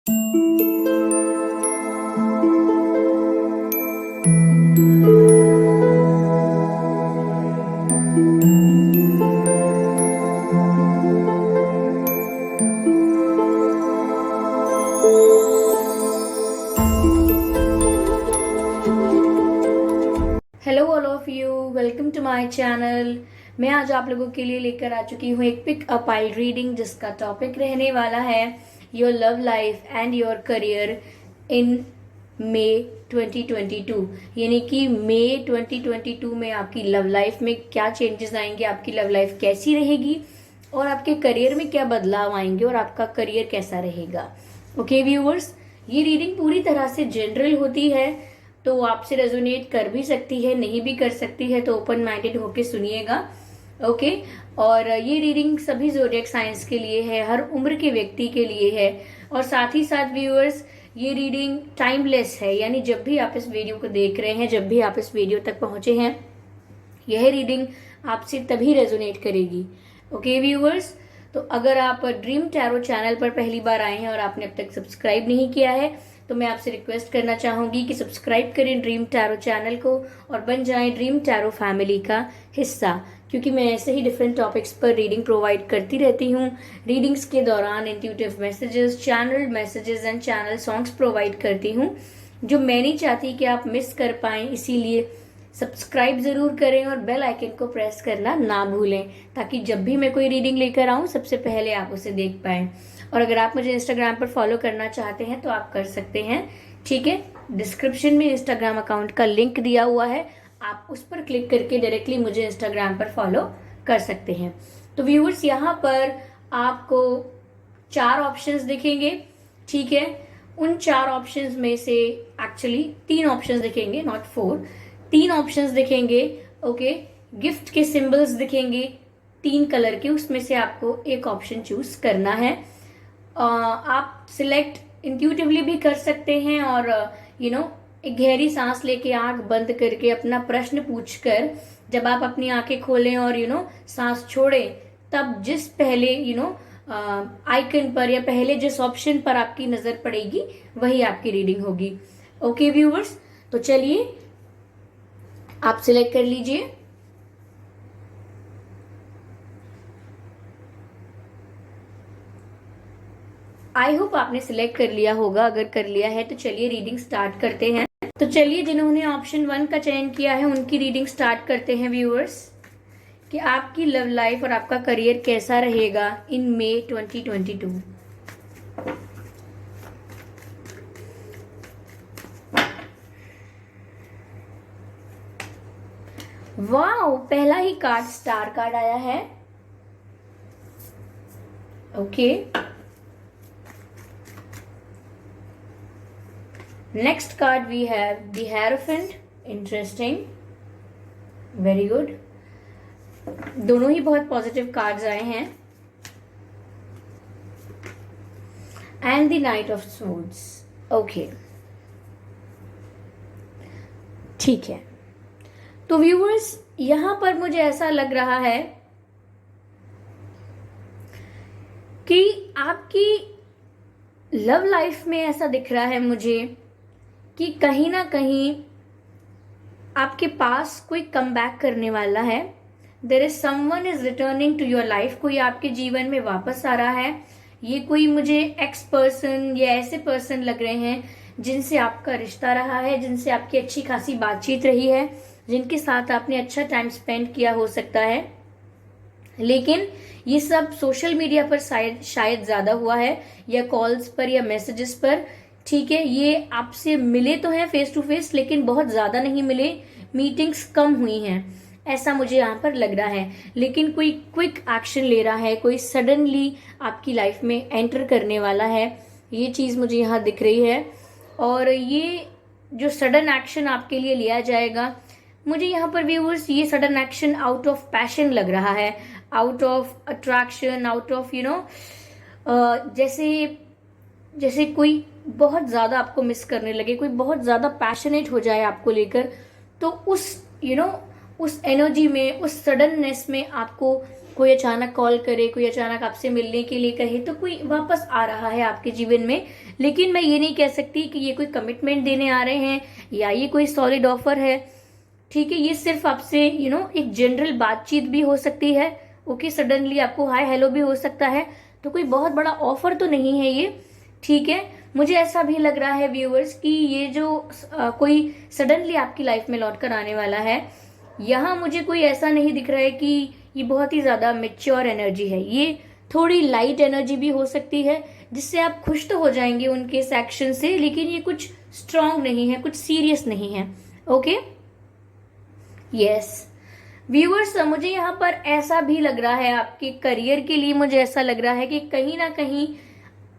Hello all of you, welcome to my channel. मैं आज आप लोगों के लिए लेकर आ चुकी हूँ एक पिक अ पाइल रीडिंग, जिसका टॉपिक रहने वाला है your love life and your career in May 2022। यानी कि मई 2022 में आपकी लव लाइफ में क्या चेंजेस आएंगे, आपकी लव लाइफ कैसी रहेगी और आपके करियर में क्या बदलाव आएंगे और आपका करियर कैसा रहेगा। ओके व्यूअर्स, ये रीडिंग पूरी तरह से जनरल होती है, तो आपसे रेजोनेट कर भी सकती है, नहीं भी कर सकती है, तो ओपन माइंडेड होके सुनिएगा। ओके। और ये रीडिंग सभी ज़ोडिएक साइंस के लिए है, हर उम्र के व्यक्ति के लिए है। और साथ ही साथ व्यूअर्स, ये रीडिंग टाइमलेस है, यानी जब भी आप इस वीडियो को देख रहे हैं, जब भी आप इस वीडियो तक पहुंचे हैं, यह रीडिंग आपसे तभी रेजोनेट करेगी। ओके व्यूअर्स, तो अगर आप ड्रीम टैरो चैनल पर पहली बार आए हैं और आपने अब तक सब्सक्राइब नहीं किया है, तो मैं आपसे रिक्वेस्ट करना चाहूंगी कि सब्सक्राइब करें ड्रीम टैरो चैनल को और बन जाएं ड्रीम टैरो फैमिली का हिस्सा, क्योंकि मैं ऐसे ही डिफरेंट टॉपिक्स पर रीडिंग प्रोवाइड करती रहती हूँ। रीडिंग्स के दौरान intuitive messages, channel messages and channel songs provide करती हूँ, जो मैं नहीं चाहती कि आप मिस कर पाएं। इसीलिए सब्सक्राइब जरूर करें और बेल आइकन को प्रेस करना ना भूलें, ताकि जब भी मैं कोई रीडिंग लेकर आऊं सबसे पहले आप उसे देख पाएं। और अगर आप मुझे इंस्टाग्राम पर फॉलो करना चाहते हैं तो आप कर सकते हैं, ठीक है। डिस्क्रिप्शन में इंस्टाग्राम अकाउंट का लिंक दिया हुआ है, आप उस पर क्लिक करके डायरेक्टली मुझे इंस्टाग्राम पर फॉलो कर सकते हैं। तो व्यूअर्स, यहाँ पर आपको 4 ऑप्शंस दिखेंगे, ठीक है। उन 4 ऑप्शंस में से एक्चुअली 3 ऑप्शंस दिखेंगे, नॉट 4, 3 ऑप्शंस दिखेंगे। ओके। गिफ्ट के सिंबल्स दिखेंगे 3 कलर के, उसमें से आपको एक ऑप्शन चूज करना है। आप सिलेक्ट इंट्यूटिवली भी कर सकते हैं और एक गहरी सांस लेके आंख बंद करके अपना प्रश्न पूछकर जब आप अपनी आंखें खोलें और सांस छोड़ें, तब जिस पहले आइकन पर या पहले जिस ऑप्शन पर आपकी नजर पड़ेगी वही आपकी रीडिंग होगी। ओके व्यूवर्स, तो चलिए आप सिलेक्ट कर लीजिए। आई होप आपने सिलेक्ट कर लिया होगा, अगर कर लिया है तो चलिए रीडिंग स्टार्ट करते हैं। तो चलिए, जिन्होंने ऑप्शन 1 का चयन किया है उनकी रीडिंग स्टार्ट करते हैं व्यूअर्स, कि आपकी लव लाइफ और आपका करियर कैसा रहेगा इन मई 2022। वाओ, पहला ही कार्ड स्टार कार्ड आया है। Okay, next card we have the hierophant. Interesting, very good. दोनों ही बहुत पॉजिटिव कार्ड्स आए हैं। And the knight of swords. Okay, ठीक है। तो व्यूअर्स, यहां पर मुझे ऐसा लग रहा है कि आपकी लव लाइफ में ऐसा दिख रहा है मुझे कि कहीं ना कहीं आपके पास कोई कम बैक करने वाला है। There is someone is returning to your life, कोई आपके जीवन में वापस आ रहा है। ये कोई मुझे एक्स पर्सन या ऐसे पर्सन लग रहे हैं जिनसे आपका रिश्ता रहा है, जिनसे आपकी अच्छी खासी बातचीत रही है, जिनके साथ आपने अच्छा टाइम स्पेंड किया हो सकता है। लेकिन ये सब सोशल मीडिया पर शायद ज्यादा हुआ है, या कॉल्स पर या मैसेजेस पर, ठीक है। ये आपसे मिले तो हैं फेस टू फेस, लेकिन बहुत ज्यादा नहीं मिले, मीटिंग्स कम हुई हैं, ऐसा मुझे यहाँ पर लग रहा है। लेकिन कोई क्विक एक्शन ले रहा है, कोई सडनली आपकी लाइफ में एंटर करने वाला है, ये चीज मुझे यहाँ दिख रही है। और ये जो सडन एक्शन आपके लिए लिया जाएगा, मुझे यहाँ पर व्यूअर्स ये sudden action out of passion लग रहा है, out of attraction, out of जैसे कोई बहुत ज्यादा आपको मिस करने लगे, कोई बहुत ज्यादा पैशनेट हो जाए आपको लेकर, तो उस उस एनर्जी में, उस सडननेस में आपको कोई अचानक कॉल करे, कोई अचानक आपसे मिलने के लिए कहे, तो कोई वापस आ रहा है आपके जीवन में। लेकिन मैं ये नहीं कह सकती कि ये कोई कमिटमेंट देने आ रहे हैं या ये कोई सॉलिड ऑफर है। ठीक है, ये सिर्फ आपसे एक जनरल बातचीत भी हो सकती है। ओके, सडनली आपको हाय हेलो भी हो सकता है, तो कोई बहुत बड़ा ऑफर तो नहीं है ये। ठीक है, मुझे ऐसा भी लग रहा है व्यूअर्स कि ये जो कोई सडनली आपकी लाइफ में लौट कर आने वाला है, यहाँ मुझे कोई ऐसा नहीं दिख रहा है कि ये बहुत ही ज्यादा मेच्योर एनर्जी है। ये थोड़ी लाइट एनर्जी भी हो सकती है, जिससे आप खुश तो हो जाएंगे उनके इस एक्शन से, लेकिन ये कुछ स्ट्रांग नहीं है, कुछ सीरियस नहीं है। ओके, यस व्यूअर्स, मुझे यहाँ पर ऐसा भी लग रहा है आपके करियर के लिए, मुझे ऐसा लग रहा है कि कहीं ना कहीं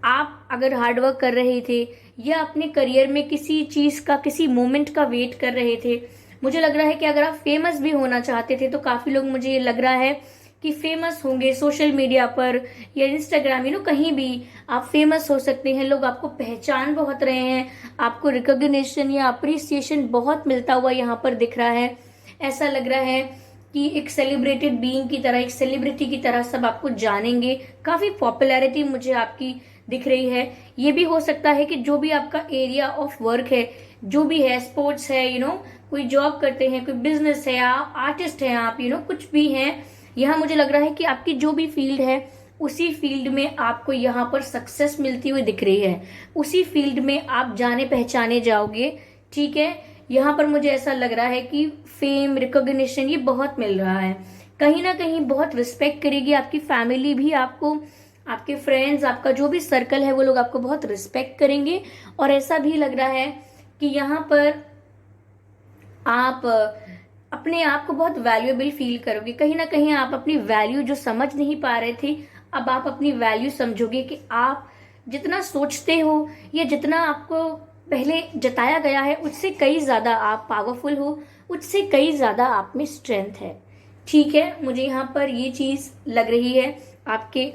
आप अगर हार्डवर्क कर रहे थे या अपने करियर में किसी चीज का, किसी मोमेंट का वेट कर रहे थे, मुझे लग रहा है कि अगर आप फेमस भी होना चाहते थे, तो काफी लोग, मुझे ये लग रहा है कि फेमस होंगे सोशल मीडिया पर या इंस्टाग्राम, कहीं भी आप फेमस हो सकते हैं। लोग आपको पहचान बहुत रहे हैं, आपको रिकॉग्निशन या अप्रिसिएशन बहुत मिलता हुआ यहाँ पर दिख रहा है। ऐसा लग रहा है कि एक सेलिब्रेटेड बीइंग की तरह, एक सेलिब्रिटी की तरह सब आपको जानेंगे। काफी पॉपुलैरिटी मुझे आपकी दिख रही है। ये भी हो सकता है कि जो भी आपका एरिया ऑफ वर्क है, जो भी है, स्पोर्ट्स है, कोई जॉब करते हैं, कोई बिजनेस है, आप आर्टिस्ट हैं, आप कुछ भी हैं, यहाँ मुझे लग रहा है कि आपकी जो भी फील्ड है, उसी फील्ड में आपको यहाँ पर सक्सेस मिलती हुई दिख रही है। उसी फील्ड में आप जाने पहचाने जाओगे। ठीक है, यहाँ पर मुझे ऐसा लग रहा है कि फेम, रिकॉग्निशन ये बहुत मिल रहा है। कहीं ना कहीं बहुत रिस्पेक्ट करेगी आपकी फैमिली भी आपको, आपके फ्रेंड्स, आपका जो भी सर्कल है, वो लोग आपको बहुत रिस्पेक्ट करेंगे। और ऐसा भी लग रहा है कि यहाँ पर आप अपने आप को बहुत वैल्यूएबल फील करोगे। कहीं ना कहीं आप अपनी वैल्यू जो समझ नहीं पा रहे थे, अब आप अपनी वैल्यू समझोगे कि आप जितना सोचते हो या जितना आपको पहले जताया गया है, उससे कई ज्यादा आप पावरफुल हो, उससे कई ज्यादा आप में स्ट्रेंथ है। ठीक है, मुझे यहाँ पर ये चीज लग रही है आपके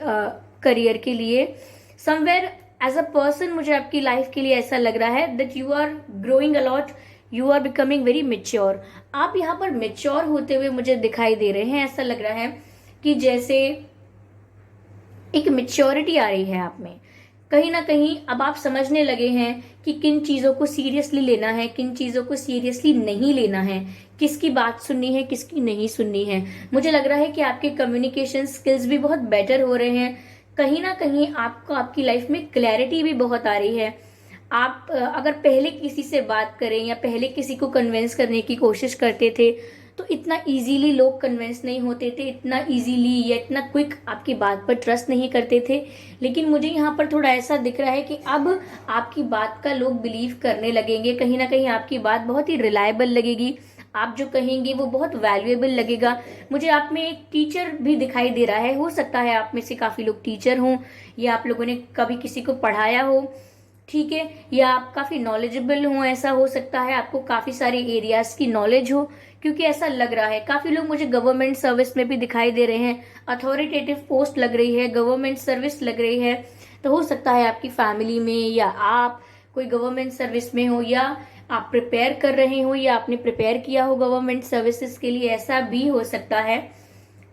करियर के लिए। समवेयर एज अ पर्सन मुझे आपकी लाइफ के लिए ऐसा लग रहा है that you are growing a lot, you are becoming very mature. आप यहाँ पर मेच्योर होते हुए मुझे दिखाई दे रहे हैं। ऐसा लग रहा है कि जैसे एक मेच्योरिटी आ रही है आप में। कहीं ना कहीं अब आप समझने लगे हैं कि किन चीजों को सीरियसली लेना है, किन चीजों को सीरियसली नहीं लेना है, किसकी बात सुननी है, किसकी नहीं सुननी है। मुझे लग रहा है कि आपके कम्युनिकेशन स्किल्स भी बहुत बेटर हो रहे हैं। कहीं ना कहीं आपको आपकी लाइफ में क्लैरिटी भी बहुत आ रही है। आप अगर पहले किसी से बात करें या पहले किसी को कन्विंस करने की कोशिश करते थे, तो इतना इजीली लोग कन्विंस नहीं होते थे, इतना इजीली या इतना क्विक आपकी बात पर ट्रस्ट नहीं करते थे। लेकिन मुझे यहाँ पर थोड़ा ऐसा दिख रहा है कि अब आपकी बात का लोग बिलीव करने लगेंगे। कहीं ना कहीं आपकी बात बहुत ही रिलायबल लगेगी, आप जो कहेंगे वो बहुत वैल्यूएबल लगेगा। मुझे आप में एक टीचर भी दिखाई दे रहा है। हो सकता है आप में से काफी लोग टीचर हों या आप लोगों ने कभी किसी को पढ़ाया हो। ठीक है, या आप काफी नॉलेजेबल हो, ऐसा हो सकता है आपको काफी सारे एरियाज की नॉलेज हो, क्योंकि ऐसा लग रहा है काफी लोग मुझे गवर्नमेंट सर्विस में भी दिखाई दे रहे हैं। अथॉरिटेटिव पोस्ट लग रही है, गवर्नमेंट सर्विस लग रही है। तो हो सकता है आपकी फैमिली में या आप कोई गवर्नमेंट सर्विस में हो, या आप प्रिपेयर कर रहे हो, या आपने प्रिपेयर किया हो गवर्नमेंट सर्विसेज के लिए, ऐसा भी हो सकता है।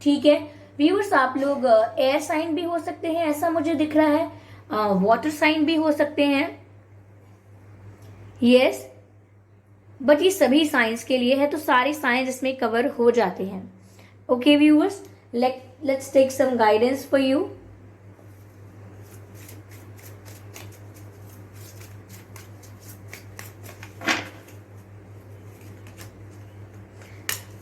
ठीक है व्यूअर्स, आप लोग एयर साइन भी हो सकते हैं, ऐसा मुझे दिख रहा है। वाटर साइन भी हो सकते हैं, यस, बट ये सभी साइंस के लिए है, तो सारे साइंस इसमें कवर हो जाते हैं। Okay viewers, let's take some guidance for you.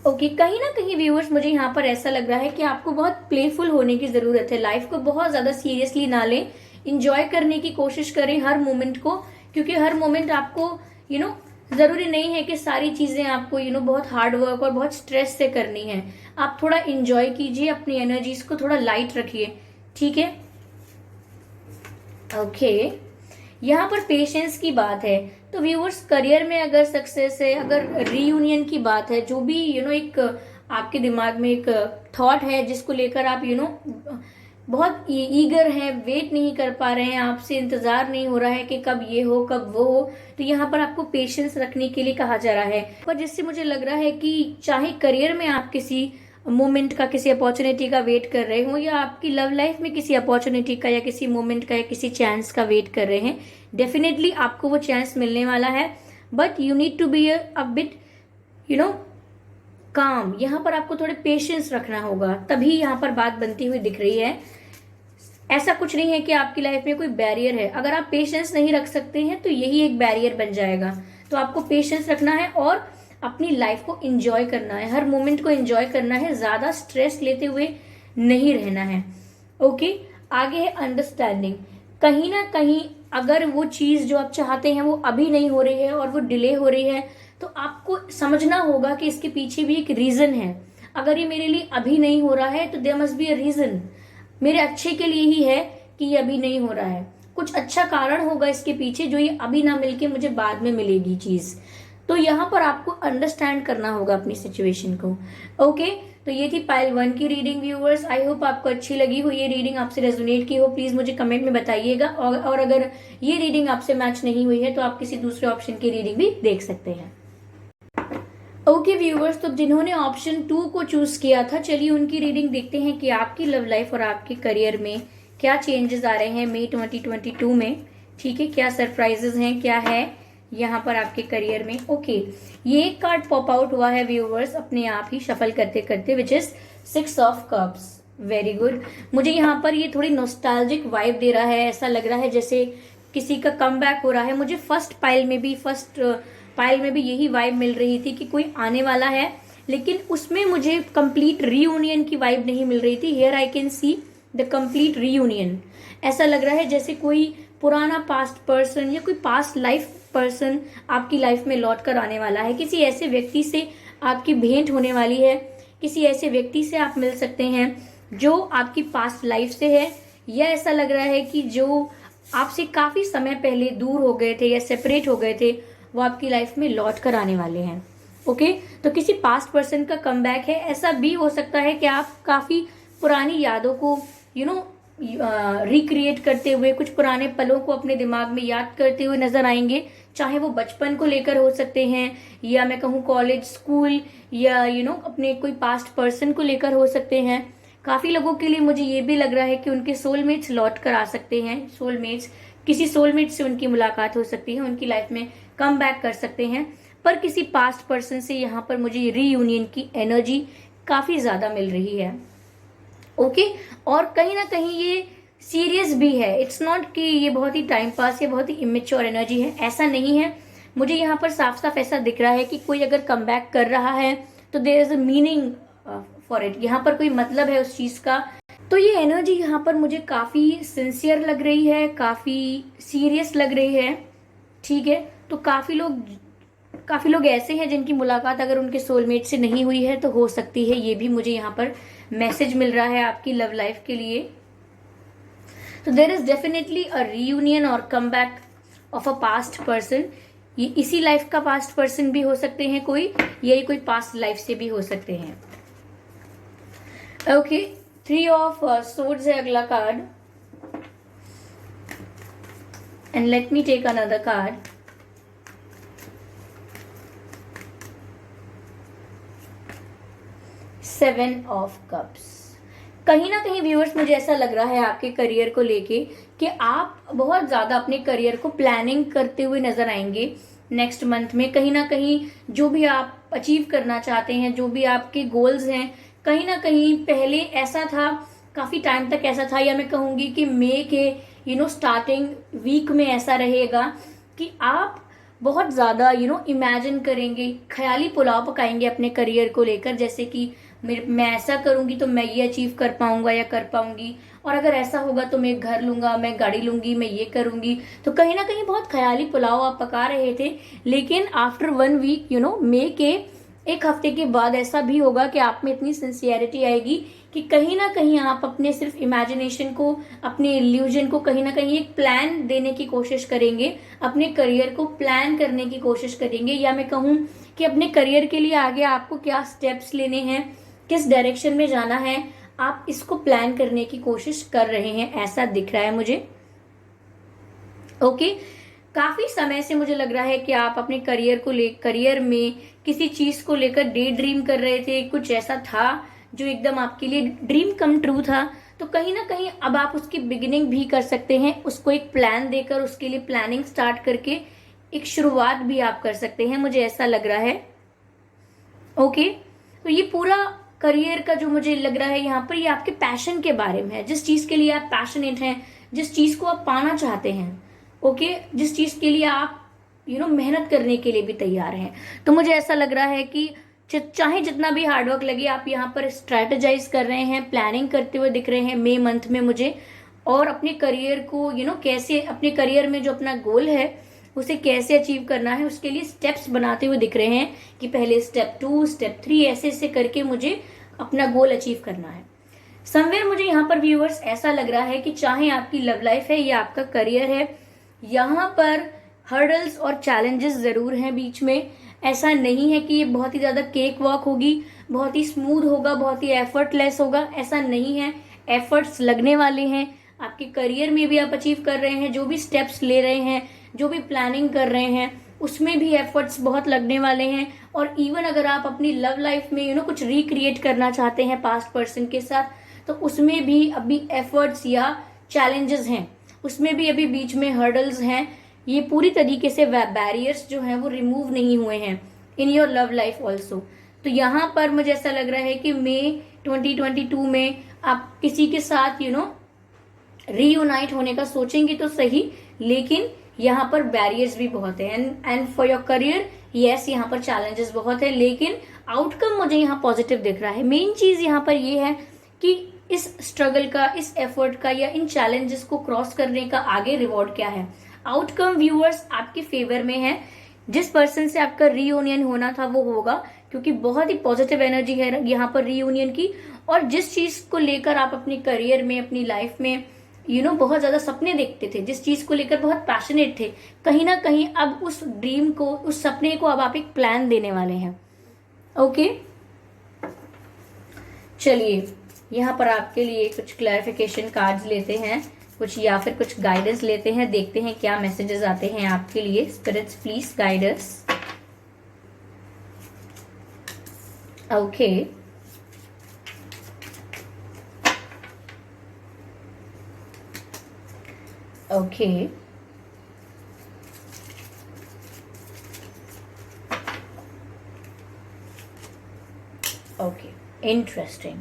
Okay, कहीं ना कहीं व्यूअर्स मुझे यहाँ पर ऐसा लग रहा है कि आपको बहुत प्लेफुल होने की जरूरत है। लाइफ को बहुत ज्यादा सीरियसली ना लें, इंजॉय करने की कोशिश करें हर मोमेंट को, क्योंकि हर मोमेंट आपको जरूरी नहीं है कि सारी चीजें आपको बहुत हार्ड वर्क और बहुत स्ट्रेस से करनी है। आप थोड़ा इंजॉय कीजिए, अपनी एनर्जीज को थोड़ा लाइट रखिए। ठीक है, ओके, यहाँ पर पेशेंस की बात है। तो व्यूअर्स, करियर में अगर सक्सेस है, अगर रीयूनियन की बात है, जो भी एक आपके दिमाग में एक थॉट है जिसको लेकर आप बहुत ईगर हैं, वेट नहीं कर पा रहे हैं, आपसे इंतजार नहीं हो रहा है कि कब ये हो कब वो हो, तो यहाँ पर आपको पेशेंस रखने के लिए कहा जा रहा है। पर जिससे मुझे लग रहा है कि चाहे करियर में आप किसी मोमेंट का, किसी अपॉर्चुनिटी का वेट कर रहे हो, या आपकी लव लाइफ में किसी अपॉर्चुनिटी का या किसी मोमेंट का या किसी चांस का वेट कर रहे हैं, डेफिनेटली आपको वो चांस मिलने वाला है। But you need to be a bit calm. यहाँ पर आपको थोड़े पेशेंस रखना होगा, तभी यहाँ पर बात बनती हुई दिख रही है। ऐसा कुछ नहीं है कि आपकी लाइफ में कोई बैरियर है। अगर आप पेशेंस नहीं रख सकते हैं तो यही एक बैरियर बन जाएगा। तो आपको पेशेंस रखना है और अपनी लाइफ को एंजॉय करना है, हर मोमेंट को एंजॉय करना है, ज्यादा स्ट्रेस लेते हुए नहीं रहना है। ओके, आगे है अंडरस्टैंडिंग। कहीं ना कहीं अगर वो चीज जो आप चाहते हैं वो अभी नहीं हो रही है और वो डिले हो रही है, तो आपको समझना होगा कि इसके पीछे भी एक रीजन है। अगर ये मेरे लिए अभी नहीं हो रहा है तो there must be a reason, मेरे अच्छे के लिए ही है कि ये अभी नहीं हो रहा है। कुछ अच्छा कारण होगा इसके पीछे जो ये अभी ना मिलके मुझे बाद में मिलेगी चीज। तो यहाँ पर आपको अंडरस्टैंड करना होगा अपनी सिचुएशन को। ओके, तो ये थी पाइल 1 की रीडिंग व्यूअर्स। आई होप आपको अच्छी लगी हो ये रीडिंग, आपसे रेजोनेट की हो। प्लीज मुझे कमेंट में बताइएगा, और अगर ये रीडिंग आपसे मैच नहीं हुई है तो आप किसी दूसरे ऑप्शन की रीडिंग भी देख सकते हैं। ओके व्यूअर्स, तो जिन्होंने ऑप्शन 2 को चूज किया था, चलिए उनकी रीडिंग देखते हैं कि आपकी लव लाइफ और आपके करियर में क्या चेंजेस आ रहे हैं मई 2022 में। ठीक है, क्या सरप्राइजेस हैं, क्या है यहाँ पर आपके करियर में। ओके, ये एक कार्ड पॉप आउट हुआ है व्यूअर्स अपने आप ही शफल करते करते, which is 6 of cups. Very good. मुझे यहाँ पर ये थोड़ी नॉस्टैल्जिक वाइब दे रहा है। ऐसा लग रहा है जैसे किसी का कम बैक हो रहा है। मुझे फर्स्ट पाइल में भी यही वाइब मिल रही थी कि कोई आने वाला है, लेकिन उसमें मुझे कंप्लीट रीयूनियन की वाइब नहीं मिल रही थी। Here I can see the complete reunion. ऐसा लग रहा है जैसे कोई पुराना पास्ट पर्सन या कोई पास्ट लाइफ पर्सन आपकी लाइफ में लौट कर आने वाला है। किसी ऐसे व्यक्ति से आपकी भेंट होने वाली है, किसी ऐसे व्यक्ति से आप मिल सकते हैं जो आपकी पास्ट लाइफ से है, या ऐसा लग रहा है कि जो आपसे काफी समय पहले दूर हो गए थे या सेपरेट हो गए थे, वो आपकी लाइफ में लौट कर आने वाले हैं। ओके, तो किसी पास्ट पर्सन का कमबैक है। ऐसा भी हो सकता है कि आप काफी पुरानी यादों को रिक्रिएट करते हुए, कुछ पुराने पलों को अपने दिमाग में याद करते हुए नजर आएंगे। चाहे वो बचपन को लेकर हो सकते हैं, या मैं कहूँ कॉलेज, स्कूल, या अपने कोई पास्ट पर्सन को लेकर हो सकते हैं। काफी लोगों के लिए मुझे ये भी लग रहा है कि उनके सोलमेट्स लौट कर आ सकते हैं। किसी सोलमेट से उनकी मुलाकात हो सकती है, उनकी लाइफ में कम बैक कर सकते हैं। पर किसी पास्ट पर्सन से यहाँ पर मुझे रीयूनियन की एनर्जी काफी ज्यादा मिल रही है। ओके, और कहीं ना कहीं ये सीरियस भी है। इट्स नॉट कि ये बहुत ही टाइम पास या बहुत ही इमेच्योर एनर्जी है, ऐसा नहीं है। मुझे यहाँ पर साफ साफ ऐसा दिख रहा है कि कोई अगर कम बैक कर रहा है तो there is a meaning for it. यहाँ पर कोई मतलब है उस चीज का। तो ये एनर्जी यहाँ पर मुझे काफी सिंसियर लग रही है, काफी सीरियस लग रही है। ठीक है, तो काफी लोग ऐसे हैं जिनकी मुलाकात अगर उनके सोलमेट से नहीं हुई है तो हो सकती है। ये भी मुझे यहाँ पर मैसेज मिल रहा है आपकी लव लाइफ के लिए। तो there is definitely a reunion और come back of a past person. ये इसी लाइफ का पास्ट पर्सन भी हो सकते हैं कोई, या कोई पास्ट लाइफ से भी हो सकते हैं। ओके, 3 ऑफ सोर्ड्स है अगला card, and let me take another card. Seven of cups. कहीं ना कहीं व्यूअर्स मुझे ऐसा लग रहा है आपके करियर को लेके कि आप बहुत ज्यादा अपने करियर को प्लानिंग करते हुए नजर आएंगे नेक्स्ट मंथ में। कहीं ना कहीं जो भी आप अचीव करना चाहते हैं, जो भी आपके गोल्स हैं, कहीं ना कहीं पहले ऐसा था, काफी टाइम तक ऐसा था, या मैं कहूंगी कि मई के स्टार्टिंग वीक में ऐसा रहेगा कि आप बहुत ज्यादा इमेजिन करेंगे, ख्याली पुलाव पकाएंगे अपने करियर को लेकर। जैसे कि मैं ऐसा करूंगी तो मैं ये अचीव कर पाऊंगा या कर पाऊंगी, और अगर ऐसा होगा तो मैं घर लूंगा, मैं गाड़ी लूंगी, मैं ये करूंगी। तो कहीं ना कहीं बहुत ख्याली पुलाव आप पका रहे थे। लेकिन आफ्टर 1 वीक मई के 1 हफ्ते के बाद ऐसा भी होगा कि आप में इतनी सिंसियरिटी आएगी कि कहीं ना कहीं आप अपने सिर्फ इमेजिनेशन को, अपने इल्यूजन को कहीं ना कहीं एक प्लान देने की कोशिश करेंगे, अपने करियर को प्लान करने की कोशिश करेंगे, या मैं कहूँ कि अपने करियर के लिए आगे आपको क्या स्टेप्स लेने हैं, किस डायरेक्शन में जाना है, आप इसको प्लान करने की कोशिश कर रहे हैं, ऐसा दिख रहा है मुझे। ओके, काफी समय से मुझे लग रहा है कि आप अपने करियर में किसी चीज को लेकर डे ड्रीम कर रहे थे। कुछ ऐसा था जो एकदम आपके लिए ड्रीम कम ट्रू था, तो कहीं ना कहीं अब आप उसकी बिगिनिंग भी कर सकते हैं। उसको एक प्लान देकर, उसके लिए प्लानिंग स्टार्ट करके एक शुरुआत भी आप कर सकते हैं, मुझे ऐसा लग रहा है। ओके, तो ये पूरा करियर का जो मुझे लग रहा है यहाँ पर, ये आपके पैशन के बारे में है, जिस चीज के लिए आप पैशनेट हैं, जिस चीज को आप पाना चाहते हैं। ओके, जिस चीज के लिए आप मेहनत करने के लिए भी तैयार हैं। तो मुझे ऐसा लग रहा है कि चाहे जितना भी हार्डवर्क लगे, आप यहाँ पर स्ट्रेटेजाइज कर रहे हैं, प्लानिंग करते हुए दिख रहे हैं मई मंथ में मुझे, और अपने करियर को कैसे, अपने करियर में जो अपना गोल है उसे कैसे अचीव करना है, उसके लिए स्टेप्स बनाते हुए दिख रहे हैं कि पहले स्टेप 2, स्टेप 3 ऐसे ऐसे करके मुझे अपना गोल अचीव करना है। समवेयर मुझे यहाँ पर व्यूअर्स ऐसा लग रहा है कि चाहे आपकी लव लाइफ है या आपका करियर है, यहाँ पर हर्डल्स और चैलेंजेस जरूर हैं बीच में। ऐसा नहीं है कि ये बहुत ही ज्यादा केक वॉक होगी, बहुत ही स्मूथ होगा, बहुत ही एफर्टलेस होगा, ऐसा नहीं है। एफर्ट्स लगने वाले हैं, आपके करियर में भी आप अचीव कर रहे हैं, जो भी स्टेप्स ले रहे हैं, जो भी प्लानिंग कर रहे हैं, उसमें भी एफर्ट्स बहुत लगने वाले हैं। और इवन अगर आप अपनी लव लाइफ में कुछ रिक्रिएट करना चाहते हैं पास्ट पर्सन के साथ, तो उसमें भी अभी एफर्ट्स या चैलेंजेस हैं, उसमें भी अभी बीच में हर्डल्स हैं। ये पूरी तरीके से बैरियर्स जो हैं वो रिमूव नहीं हुए हैं in your love life also. तो यहाँ पर मुझे ऐसा लग रहा है कि मई 2022 में आप किसी के साथ रीयूनाइट होने का सोचेंगे तो सही, लेकिन यहाँ पर बैरियर्स भी बहुत है। And for your career, yes, यहाँ पर चैलेंजेस बहुत है, लेकिन आउटकम मुझे यहाँ पॉजिटिव दिख रहा है। मेन चीज यहाँ पर ये है कि इस स्ट्रगल का, इस एफर्ट का या इन चैलेंजेस को क्रॉस करने का आगे रिवॉर्ड क्या है। आउटकम व्यूअर्स आपके फेवर में है। जिस पर्सन से आपका रीयूनियन होना था वो होगा, क्योंकि बहुत ही पॉजिटिव एनर्जी है यहाँ पर रीयूनियन की। और जिस चीज को लेकर आप अपने करियर में, अपनी लाइफ में बहुत ज्यादा सपने देखते थे, जिस चीज को लेकर बहुत पैशनेट थे, कहीं ना कहीं अब उस ड्रीम को, उस सपने को अब आप एक प्लान देने वाले हैं। ओके, चलिए यहाँ पर आपके लिए कुछ क्लैरिफिकेशन कार्ड्स लेते हैं, कुछ या फिर कुछ गाइडेंस लेते हैं, देखते हैं क्या मैसेजेस आते हैं आपके लिए। Spirits please guide us. Okay, okay, okay, interesting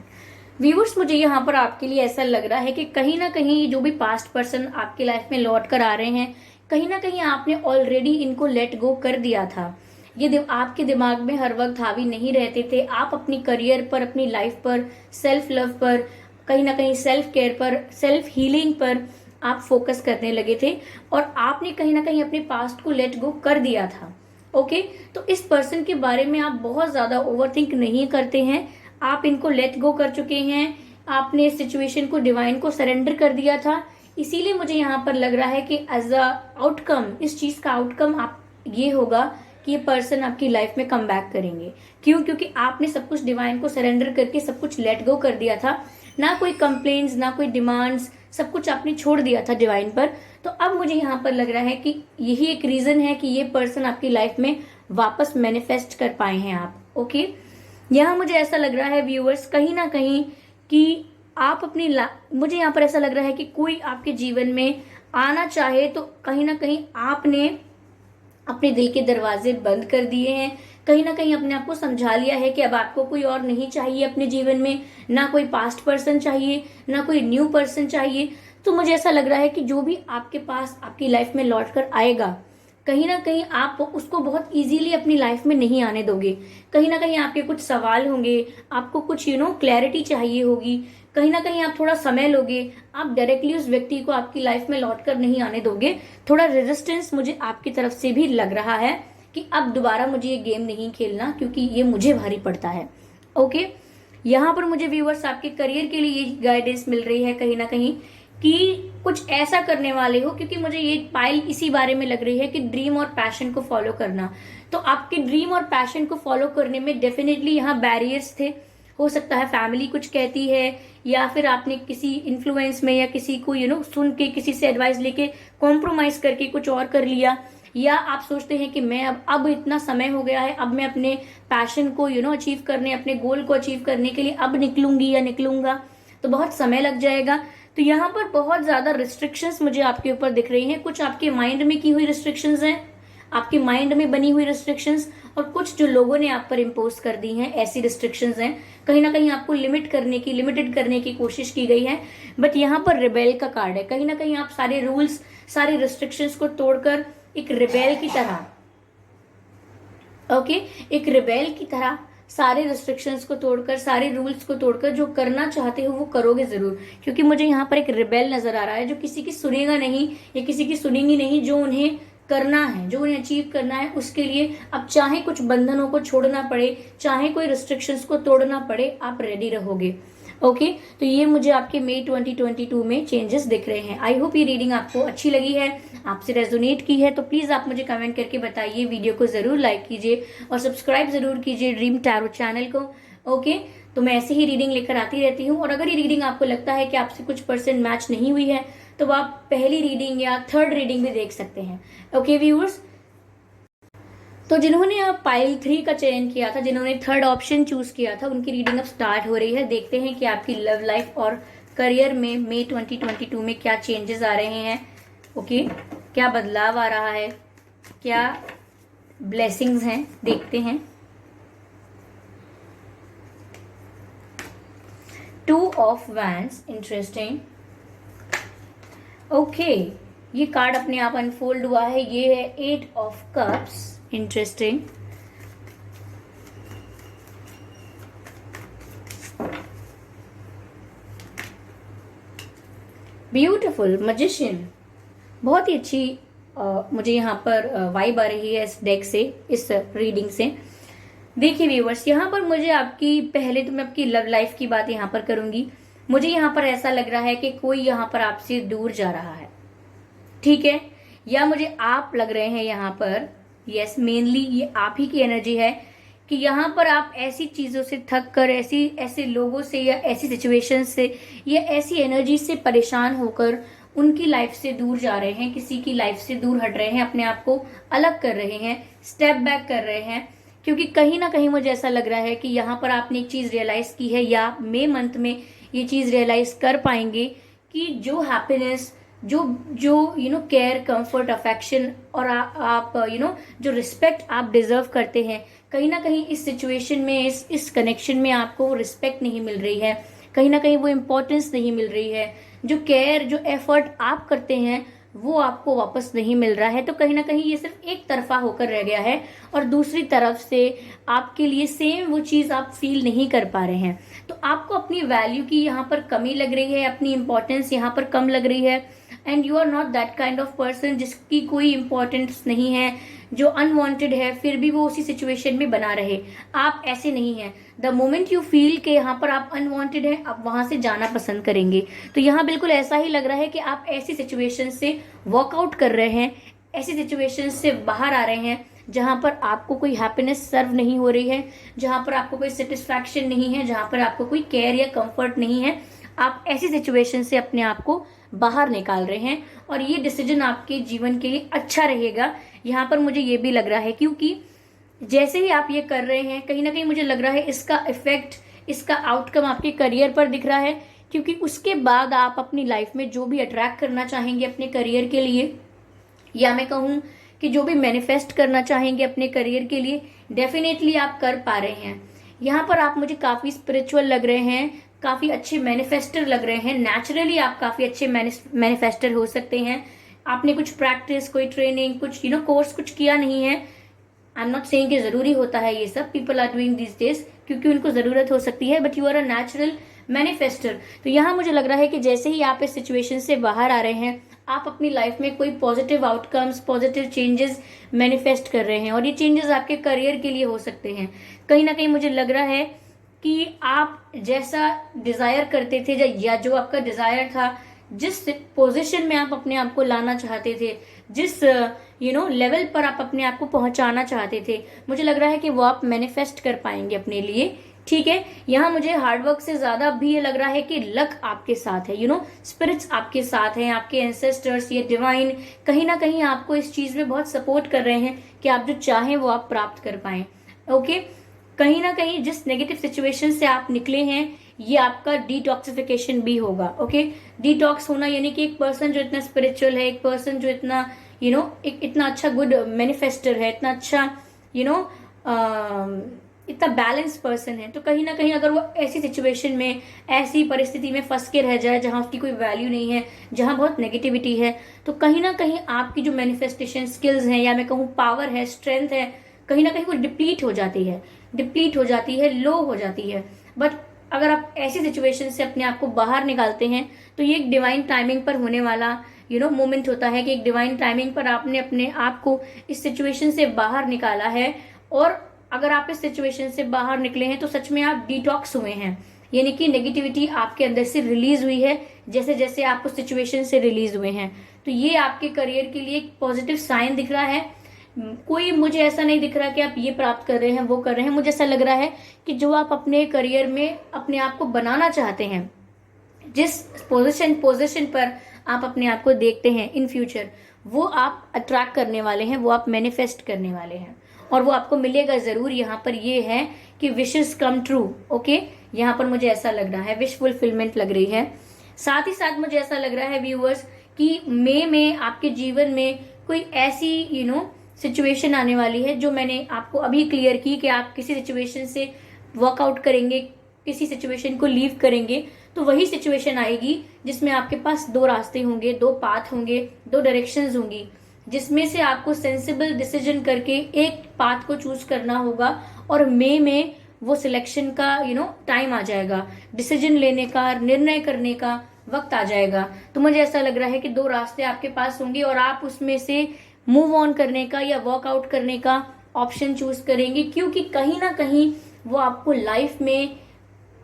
viewers. मुझे यहाँ पर आपके लिए ऐसा लग रहा है कि कहीं ना कहीं जो भी पास्ट पर्सन आपके लाइफ में लौट कर आ रहे हैं, कहीं ना कहीं आपने ऑलरेडी इनको लेट गो कर दिया था। ये आपके दिमाग में हर वक्त हावी नहीं रहते थे। आप अपनी करियर पर, अपनी लाइफ पर, सेल्फ लव पर, कहीं ना कहीं सेल्फ केयर पर, सेल्फ हीलिंग पर आप फोकस करने लगे थे, और आपने कहीं ना कहीं अपने पास्ट को लेट गो कर दिया था। ओके, तो इस पर्सन के बारे में आप बहुत ज्यादा ओवरथिंक नहीं करते हैं, आप इनको लेट गो कर चुके हैं, आपने सिचुएशन को, डिवाइन को सरेंडर कर दिया था। इसीलिए मुझे यहाँ पर लग रहा है कि एज अ आउटकम, इस चीज का आउटकम आप ये होगा कि ये पर्सन आपकी लाइफ में कम बैक करेंगे। क्यों? क्योंकि आपने सब कुछ डिवाइन को सरेंडर करके सब कुछ लेट गो कर दिया था, ना कोई कंप्लेन्स, ना कोई डिमांड्स, सब कुछ आपने छोड़ दिया था डिवाइन पर। तो अब मुझे यहाँ पर लग रहा है कि यही एक रीजन है कि ये पर्सन आपकी लाइफ में वापस मैनिफेस्ट कर पाए हैं आप। ओके, यहाँ मुझे ऐसा लग रहा है व्यूअर्स, कहीं ना कहीं कि आप अपनी मुझे यहाँ पर ऐसा लग रहा है कि कोई आपके जीवन में आना चाहे तो कहीं ना कहीं आपने अपने दिल के दरवाजे बंद कर दिए हैं, कहीं ना कहीं अपने आप को समझा लिया है कि अब आपको कोई और नहीं चाहिए अपने जीवन में, ना कोई पास्ट पर्सन चाहिए, ना कोई न्यू पर्सन चाहिए। तो मुझे ऐसा लग रहा है कि जो भी आपके पास आपकी लाइफ में लौट कर आएगा, कहीं ना कहीं आप उसको बहुत इजीली अपनी लाइफ में नहीं आने दोगे। कहीं ना कहीं आपके कुछ सवाल होंगे, आपको कुछ क्लैरिटी चाहिए होगी, कहीं ना कहीं आप थोड़ा समय लोगे, आप डायरेक्टली उस व्यक्ति को आपकी लाइफ में लौट कर नहीं आने दोगे। थोड़ा रेजिस्टेंस मुझे आपकी तरफ से भी लग रहा है कि अब दोबारा मुझे ये गेम नहीं खेलना, क्योंकि ये मुझे भारी पड़ता है। ओके, यहाँ पर मुझे व्यूअर्स आपके करियर के लिए ये गाइडेंस मिल रही है कहीं ना कहीं कि कुछ ऐसा करने वाले हो, क्योंकि मुझे ये पाइल इसी बारे में लग रही है कि ड्रीम और पैशन को फॉलो करना। तो आपके ड्रीम और पैशन को फॉलो करने में डेफिनेटली यहाँ बैरियर्स थे। हो सकता है फैमिली कुछ कहती है, या फिर आपने किसी इन्फ्लुएंस में या किसी को सुन के, किसी से एडवाइस लेके कॉम्प्रोमाइज करके कुछ और कर लिया, या आप सोचते हैं कि मैं अब इतना समय हो गया है, अब मैं अपने पैशन को अचीव करने, अपने गोल को अचीव करने के लिए अब निकलूंगी या निकलूंगा तो बहुत समय लग जाएगा। तो यहाँ पर बहुत ज्यादा रिस्ट्रिक्शंस मुझे आपके ऊपर दिख रही हैं। कुछ आपके माइंड में की हुई रिस्ट्रिक्शंस हैं, आपके माइंड में बनी हुई रिस्ट्रिक्शंस, और कुछ जो लोगों ने आप पर इम्पोज कर दी हैं ऐसी रिस्ट्रिक्शंस हैं। कहीं ना कहीं आपको लिमिटेड करने की कोशिश की गई है। बट यहाँ पर रिबेल का कार्ड है। कहीं ना कहीं आप सारे रूल्स, सारे रिस्ट्रिक्शंस को तोड़कर एक रिबेल की तरह, एक रिबेल की तरह सारे रिस्ट्रिक्शंस को तोड़कर, सारे रूल्स को तोड़कर जो करना चाहते हो वो करोगे जरूर। क्योंकि मुझे यहाँ पर एक रिबेल नजर आ रहा है जो किसी की सुनेगा नहीं या किसी की सुनेंगी नहीं। जो उन्हें करना है, जो उन्हें अचीव करना है, उसके लिए अब चाहे कुछ बंधनों को छोड़ना पड़े, चाहे कोई रिस्ट्रिक्शंस को तोड़ना पड़े, आप रेडी रहोगे। तो ये मुझे आपके मई 2022 में चेंजेस दिख रहे हैं। आई होप ये रीडिंग आपको अच्छी लगी है, आपसे रेजोनेट की है। तो प्लीज आप मुझे कमेंट करके बताइए। वीडियो को जरूर लाइक कीजिए और सब्सक्राइब जरूर कीजिए ड्रीम टैरो चैनल को। तो मैं ऐसे ही रीडिंग लेकर आती रहती हूँ। और अगर ये रीडिंग आपको लगता है कि आपसे कुछ परसेंट मैच नहीं हुई है तो आप पहली रीडिंग या थर्ड रीडिंग भी देख सकते हैं। व्यूअर्स, तो जिन्होंने अब पाइल 3 का चयन किया था, जिन्होंने थर्ड ऑप्शन चूज किया था, उनकी रीडिंग अब स्टार्ट हो रही है। देखते हैं कि आपकी लव लाइफ और करियर में मई 2022 में क्या चेंजेस आ रहे हैं। क्या बदलाव आ रहा है, क्या ब्लेसिंग्स हैं, देखते हैं। 2 ऑफ वैंड्स, इंटरेस्टिंग। ये कार्ड अपने आप अनफोल्ड हुआ है। ये है 8 of cups, interesting. Beautiful magician, बहुत ही अच्छी मुझे यहाँ पर वाइब आ रही है इस डेक से, इस रीडिंग से। देखिए व्यूअर्स, यहाँ पर मुझे पहले तो मैं आपकी लव लाइफ की बात यहाँ पर करूंगी। मुझे यहाँ पर ऐसा लग रहा है कि कोई यहाँ पर आपसे दूर जा रहा है, ठीक है, या मुझे आप लग रहे हैं यहाँ पर। यस, मेनली ये आप ही की एनर्जी है कि यहाँ पर आप ऐसी चीजों से थक कर, ऐसे लोगों से या ऐसी सिचुएशन से या ऐसी एनर्जी से परेशान होकर उनकी लाइफ से दूर जा रहे हैं, किसी की लाइफ से दूर हट रहे हैं, अपने आप को अलग कर रहे हैं, स्टेप बैक कर रहे हैं। क्योंकि कहीं ना कहीं मुझे ऐसा लग रहा है कि यहाँ पर आपने एक चीज रियलाइज की है, या मई मंथ में ये चीज रियलाइज कर पाएंगे कि जो हैप्पीनेस, जो केयर, कंफर्ट, अफेक्शन और आप जो रिस्पेक्ट आप डिजर्व करते हैं, कहीं ना कहीं इस सिचुएशन में, इस कनेक्शन में आपको रिस्पेक्ट नहीं मिल रही है, कहीं ना कहीं वो इम्पोर्टेंस नहीं मिल रही है। जो केयर, जो एफर्ट आप करते हैं वो आपको वापस नहीं मिल रहा है। तो कहीं ना कहीं ये सिर्फ एक तरफा होकर रह गया है और दूसरी तरफ से आपके लिए सेम वो चीज आप फील नहीं कर पा रहे हैं। तो आपको अपनी वैल्यू की यहाँ पर कमी लग रही है, अपनी इंपॉर्टेंस यहाँ पर कम लग रही है। And you are not that kind of person जिसकी कोई इंपॉर्टेंस नहीं है, जो अनवांटेड है फिर भी वो उसी सिचुएशन में बना रहे। आप ऐसे नहीं हैं। द मोमेंट यू फील के यहाँ पर आप अनवांटेड हैं, आप वहां से जाना पसंद करेंगे। तो यहाँ बिल्कुल ऐसा ही लग रहा है कि आप ऐसी सिचुएशन से वर्कआउट कर रहे हैं, ऐसी सिचुएशन से बाहर आ रहे हैं जहां पर आपको कोई हैप्पीनेस सर्व नहीं हो रही है, जहां पर आपको कोई सेटिस्फैक्शन नहीं है, जहां पर आपको कोई केयर या कंफर्ट नहीं है। आप ऐसी सिचुएशन से अपने आप को बाहर निकाल रहे हैं और ये डिसीजन आपके जीवन के लिए अच्छा रहेगा। यहाँ पर मुझे ये भी लग रहा है क्योंकि जैसे ही आप ये कर रहे हैं, कहीं ना कहीं मुझे लग रहा है इसका इफेक्ट, इसका आउटकम आपके करियर पर दिख रहा है। क्योंकि उसके बाद आप अपनी लाइफ में जो भी अट्रैक्ट करना चाहेंगे अपने करियर के लिए, या मैं कहूँ कि जो भी मैनिफेस्ट करना चाहेंगे अपने करियर के लिए, डेफिनेटली आप कर पा रहे हैं। यहाँ पर आप मुझे काफी स्पिरिचुअल लग रहे हैं, काफी अच्छे मैनिफेस्टर लग रहे हैं। नेचुरली आप काफी अच्छे मैनिफेस्टर हो सकते हैं। आपने कुछ प्रैक्टिस, कोई ट्रेनिंग, कुछ कोर्स कुछ किया नहीं है। आई एम नॉट सेइंग कि जरूरी होता है ये सब, people are doing this days क्योंकि उनको जरूरत हो सकती है, but you are a natural manifester. तो यहाँ मुझे लग रहा है कि जैसे ही आप इस सिचुएशन से बाहर आ रहे हैं, आप अपनी लाइफ में कोई positive outcomes, positive changes manifest कर रहे हैं और ये चेंजेस आपके करियर के लिए हो सकते हैं। कहीं ना कहीं मुझे लग रहा है कि आप जैसा डिजायर करते थे या जो आपका डिजायर था, जिस पोजीशन में आप अपने आप को लाना चाहते थे, जिस लेवल पर आप अपने आप को पहुंचाना चाहते थे, मुझे लग रहा है कि वो आप मैनिफेस्ट कर पाएंगे अपने लिए। ठीक है, यहाँ मुझे हार्डवर्क से ज्यादा भी ये लग रहा है कि लक आपके साथ है, स्पिरिट्स आपके साथ हैं, आपके एंसेस्टर्स, ये डिवाइन कहीं ना कहीं आपको इस चीज में बहुत सपोर्ट कर रहे हैं कि आप जो चाहें वो आप प्राप्त कर पाए। ओके, कहीं ना कहीं जिस नेगेटिव सिचुएशन से आप निकले हैं ये आपका डिटॉक्सिफिकेशन भी होगा। ओके, डिटॉक्स होना यानी कि एक पर्सन जो इतना स्पिरिचुअल है, एक पर्सन जो इतना एक इतना अच्छा गुड मैनिफेस्टर है, इतना अच्छा इतना बैलेंस पर्सन है, तो कहीं ना कहीं अगर वो ऐसी सिचुएशन में, ऐसी परिस्थिति में फंस के रह जाए जहां उसकी कोई वैल्यू नहीं है, जहां बहुत नेगेटिविटी है, तो कहीं ना कहीं आपकी जो मैनिफेस्टेशन स्किल्स हैं या मैं कहूँ पावर है, स्ट्रेंथ है, कहीं ना कहीं वो डिप्लीट हो जाती है, लो हो जाती है। बट अगर आप ऐसी सिचुएशन से अपने आप को बाहर निकालते हैं तो ये एक डिवाइन टाइमिंग पर होने वाला मोमेंट होता है कि एक डिवाइन टाइमिंग पर आपने अपने आप को इस सिचुएशन से बाहर निकाला है। और अगर आप इस सिचुएशन से बाहर निकले हैं तो सच में आप डिटॉक्स हुए हैं, यानी कि नेगेटिविटी आपके अंदर से रिलीज हुई है जैसे जैसे आप उस सिचुएशन से रिलीज हुए हैं। तो ये आपके करियर के लिए एक पॉजिटिव साइन दिख रहा है। कोई मुझे ऐसा नहीं दिख रहा कि आप ये प्राप्त कर रहे हैं, वो कर रहे हैं। मुझे ऐसा लग रहा है कि जो आप अपने करियर में अपने आप को बनाना चाहते हैं, जिस पोजीशन पर आप अपने आप को देखते हैं इन फ्यूचर, वो आप अट्रैक्ट करने वाले हैं, वो आप मैनिफेस्ट करने वाले हैं और वो आपको मिलेगा जरूर। यहाँ पर ये है कि विशेस कम ट्रू। ओके, यहाँ पर मुझे ऐसा लग रहा है, विश फुलफिलमेंट लग रही है। साथ ही साथ मुझे ऐसा लग रहा है व्यूअर्स कि मई में आपके जीवन में कोई ऐसी सिचुएशन आने वाली है जो मैंने आपको अभी क्लियर की कि आप किसी सिचुएशन से वर्कआउट करेंगे, किसी सिचुएशन को लीव करेंगे, तो वही सिचुएशन आएगी जिसमें आपके पास दो रास्ते होंगे, दो पाथ होंगे, दो डायरेक्शंस होंगी, जिसमें से आपको सेंसिबल डिसीजन करके एक पाथ को चूज करना होगा। और मई में वो सिलेक्शन का टाइम आ जाएगा, डिसीजन लेने का, निर्णय करने का वक्त आ जाएगा। तो मुझे ऐसा लग रहा है कि दो रास्ते आपके पास होंगे और आप उसमें से मूव ऑन करने का या वर्कआउट करने का ऑप्शन चूज करेंगे, क्योंकि कहीं ना कहीं वो आपको लाइफ में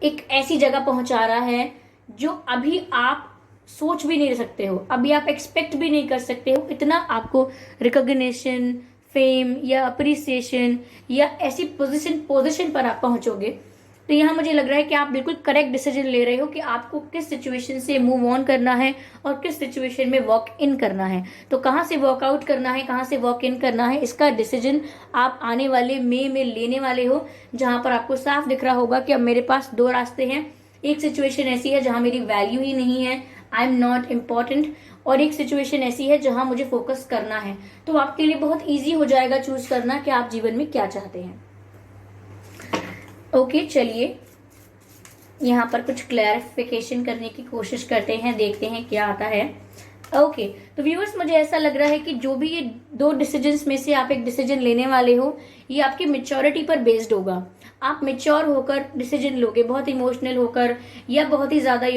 एक ऐसी जगह पहुंचा रहा है जो अभी आप सोच भी नहीं सकते हो, अभी आप एक्सपेक्ट भी नहीं कर सकते हो। इतना आपको रिकॉग्निशन, फेम या अप्रिसिएशन या ऐसी पोजीशन पर आप पहुंचोगे। तो यहाँ मुझे लग रहा है कि आप बिल्कुल करेक्ट डिसीजन ले रहे हो कि आपको किस सिचुएशन से मूव ऑन करना है और किस सिचुएशन में वॉक इन करना है। तो कहाँ से वॉकआउट करना है, कहाँ से वॉक इन करना है, इसका डिसीजन आप आने वाले मई में लेने वाले हो, जहां पर आपको साफ दिख रहा होगा कि अब मेरे पास दो रास्ते हैं। एक सिचुएशन ऐसी है जहां मेरी वैल्यू ही नहीं है, आई एम नॉट इम्पॉर्टेंट, और एक सिचुएशन ऐसी है जहां मुझे फोकस करना है। तो आपके लिए बहुत ईजी हो जाएगा चूज करना कि आप जीवन में क्या चाहते हैं। ओके, चलिए यहाँ पर कुछ क्लैरिफिकेशन करने की कोशिश करते हैं, देखते हैं क्या आता है। ओके, तो व्यूअर्स मुझे ऐसा लग रहा है कि जो भी ये दो डिसीजंस में से आप एक डिसीजन लेने वाले हो, ये आपकी मेच्योरिटी पर बेस्ड होगा। आप मेच्योर होकर डिसीजन लोगे, बहुत इमोशनल होकर या बहुत ही ज्यादा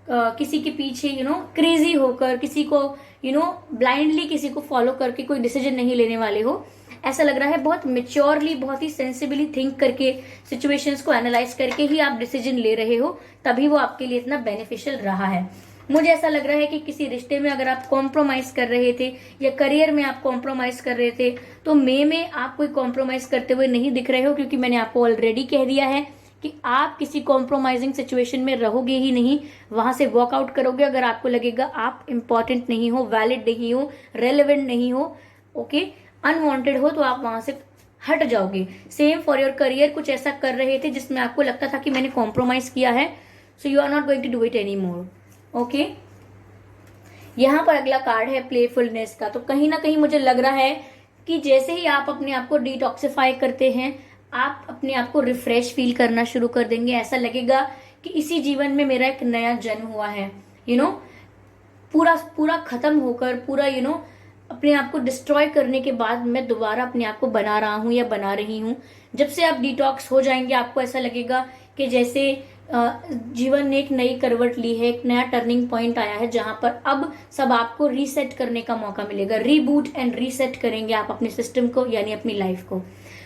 किसी के पीछे क्रेजी होकर, किसी को ब्लाइंडली किसी को फॉलो करके कोई डिसीजन नहीं लेने वाले हो। ऐसा लग रहा है बहुत मेच्योरली, बहुत ही सेंसिबली थिंक करके, सिचुएशंस को एनालाइज करके ही आप डिसीजन ले रहे हो, तभी वो आपके लिए इतना बेनिफिशियल रहा है। मुझे ऐसा लग रहा है कि किसी रिश्ते में अगर आप कॉम्प्रोमाइज कर रहे थे या करियर में आप कॉम्प्रोमाइज कर रहे थे, तो मई में आप कोई कॉम्प्रोमाइज करते हुए नहीं दिख रहे हो, क्योंकि मैंने आपको ऑलरेडी कह दिया है कि आप किसी कॉम्प्रोमाइजिंग सिचुएशन में रहोगे ही नहीं, वहां से वॉकआउट करोगे अगर आपको लगेगा आप इंपॉर्टेंट नहीं हो, वैलिड नहीं हो, रेलेवेंट नहीं हो, ओके, अनवांटेड हो, तो आप वहां से हट जाओगे। सेम फॉर योर करियर, कुछ ऐसा कर रहे थे जिसमें आपको लगता था कि मैंने कॉम्प्रोमाइज किया है, so you are not going to do it any more. Okay, यहाँ पर अगला कार्ड है प्लेफुलनेस का। तो कहीं ना कहीं मुझे लग रहा है कि जैसे ही आप अपने आप को डिटॉक्सिफाई करते हैं, आप अपने आप को रिफ्रेश फील करना शुरू कर देंगे। ऐसा लगेगा कि इसी जीवन में मेरा एक नया जन्म हुआ है, पूरा खत्म होकर, पूरा अपने आप को डिस्ट्रॉय करने के बाद मैं दोबारा अपने आप को बना रहा हूं या बना रही हूं। जब से आप डिटॉक्स हो जाएंगे, आपको ऐसा लगेगा कि जैसे जीवन ने एक नई करवट ली है, एक नया टर्निंग पॉइंट आया है, जहां पर अब सब आपको रीसेट करने का मौका मिलेगा। रीबूट एंड रीसेट करेंगे आप अपने सिस्टम को, यानी अपनी लाइफ को।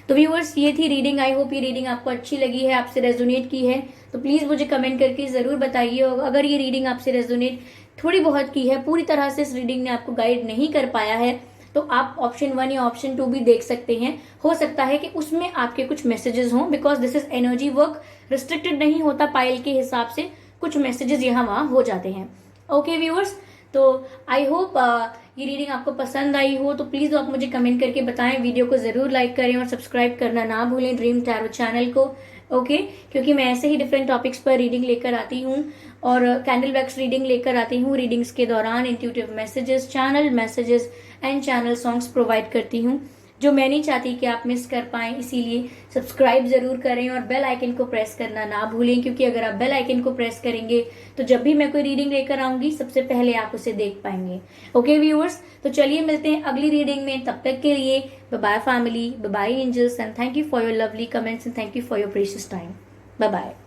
तो व्यूअर्स, ये थी रीडिंग। आई होप ये रीडिंग आपको अच्छी लगी है, आपसे रेजोनेट की है, तो प्लीज मुझे कमेंट करके जरूर बताइए। अगर ये रीडिंग आपसे रेजोनेट थोड़ी बहुत की है, पूरी तरह से इस रीडिंग ने आपको गाइड नहीं कर पाया है, तो आप ऑप्शन 1 या ऑप्शन 2 भी देख सकते हैं। हो सकता है कि उसमें आपके कुछ मैसेजेस हों, because this is energy work, restricted नहीं होता पाइल के हिसाब से, कुछ मैसेजेस यहाँ वहाँ हो जाते हैं। ओके व्यूअर्स, तो आई होप ये रीडिंग आपको पसंद आई हो, तो प्लीज आप मुझे कमेंट करके बताएं। वीडियो को जरूर लाइक करें और सब्सक्राइब करना ना भूलें ड्रीम टैरो चैनल को। ओके, क्योंकि मैं ऐसे ही डिफरेंट टॉपिक्स पर रीडिंग लेकर आती हूँ और कैंडल वैक्स रीडिंग लेकर आती हूँ। रीडिंग्स के दौरान intuitive messages, channel messages and channel songs provide करती हूँ, जो मैं नहीं चाहती कि आप मिस कर पाएं। इसीलिए सब्सक्राइब जरूर करें और बेल आइकन को प्रेस करना ना भूलें, क्योंकि अगर आप बेल आइकन को प्रेस करेंगे तो जब भी मैं कोई रीडिंग लेकर आऊंगी सबसे पहले आप उसे देख पाएंगे। ओके व्यूअर्स, तो चलिए मिलते हैं अगली रीडिंग में। तब तक के लिए bye bye family, bye bye angels, and thank you for your lovely comments and thank you for your precious time. Bye bye.